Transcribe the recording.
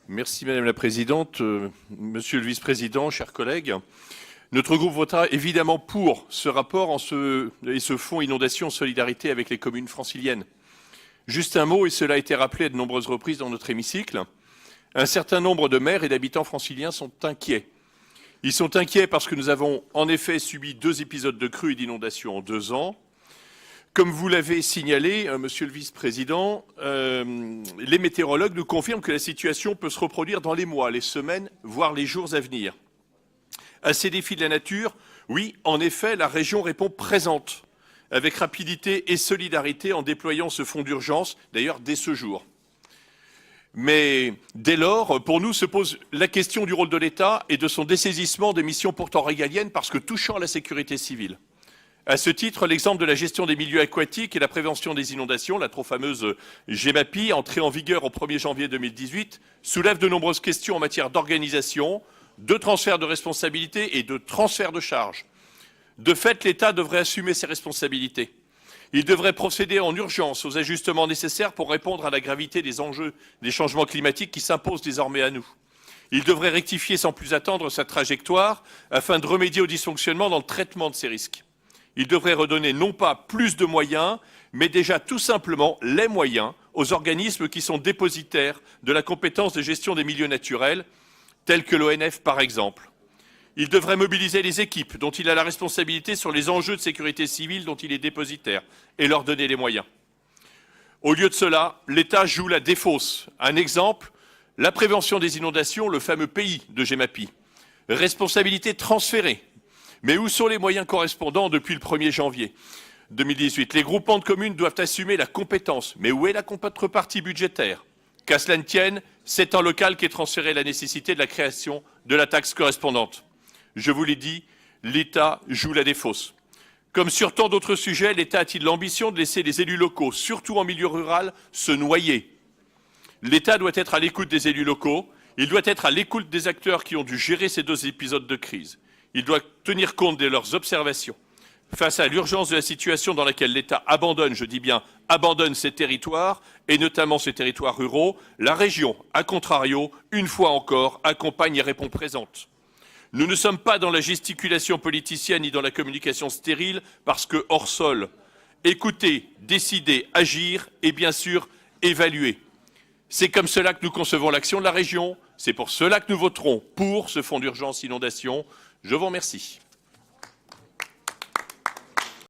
Merci Madame la Présidente, Monsieur le Vice-président, chers collègues. Notre groupe votera évidemment pour ce rapport et ce fonds inondation en solidarité avec les communes franciliennes. Juste un mot, et cela a été rappelé à de nombreuses reprises dans notre hémicycle, un certain nombre de maires et d'habitants franciliens sont inquiets. Ils sont inquiets parce que nous avons en effet subi 2 épisodes de crues et d'inondations en 2 ans. Comme vous l'avez signalé, Monsieur le Vice-président, les météorologues nous confirment que la situation peut se reproduire dans les mois, les semaines, voire les jours à venir. À ces défis de la nature, oui, en effet, la région répond présente, avec rapidité et solidarité en déployant ce fonds d'urgence, d'ailleurs dès ce jour. Mais dès lors, pour nous, se pose la question du rôle de l'État et de son dessaisissement des missions pourtant régaliennes parce que touchant à la sécurité civile. À ce titre, l'exemple de la gestion des milieux aquatiques et la prévention des inondations, la trop fameuse GEMAPI, entrée en vigueur au 1er janvier 2018, soulève de nombreuses questions en matière d'organisation, de transfert de responsabilités et de transfert de charges. De fait, l'État devrait assumer ses responsabilités. Il devrait procéder en urgence aux ajustements nécessaires pour répondre à la gravité des enjeux des changements climatiques qui s'imposent désormais à nous. Il devrait rectifier sans plus attendre sa trajectoire afin de remédier aux dysfonctionnements dans le traitement de ces risques. Il devrait redonner non pas plus de moyens, mais déjà tout simplement les moyens aux organismes qui sont dépositaires de la compétence de gestion des milieux naturels, tels que l'ONF par exemple. Il devrait mobiliser les équipes dont il a la responsabilité sur les enjeux de sécurité civile dont il est dépositaire et leur donner les moyens. Au lieu de cela, l'État joue la défausse. Un exemple, la prévention des inondations, le fameux pays de GEMAPI. Responsabilité transférée. Mais où sont les moyens correspondants depuis le 1er janvier 2018 ? Les groupements de communes doivent assumer la compétence. Mais où est la contrepartie budgétaire ? Qu'à cela ne tienne, c'est en local qu'est transférée la nécessité de la création de la taxe correspondante. Je vous l'ai dit, l'État joue la défausse. Comme sur tant d'autres sujets, l'État a-t-il l'ambition de laisser les élus locaux, surtout en milieu rural, se noyer ? L'État doit être à l'écoute des élus locaux, il doit être à l'écoute des acteurs qui ont dû gérer ces 2 épisodes de crise. Il doit tenir compte de leurs observations. Face à l'urgence de la situation dans laquelle l'État abandonne, je dis bien abandonne ses territoires, et notamment ses territoires ruraux, la région, à contrario, une fois encore, accompagne et répond présente. Nous ne sommes pas dans la gesticulation politicienne ni dans la communication stérile parce que hors sol, écouter, décider, agir et bien sûr évaluer. C'est comme cela que nous concevons l'action de la région. C'est pour cela que nous voterons pour ce fonds d'urgence inondation. Je vous remercie.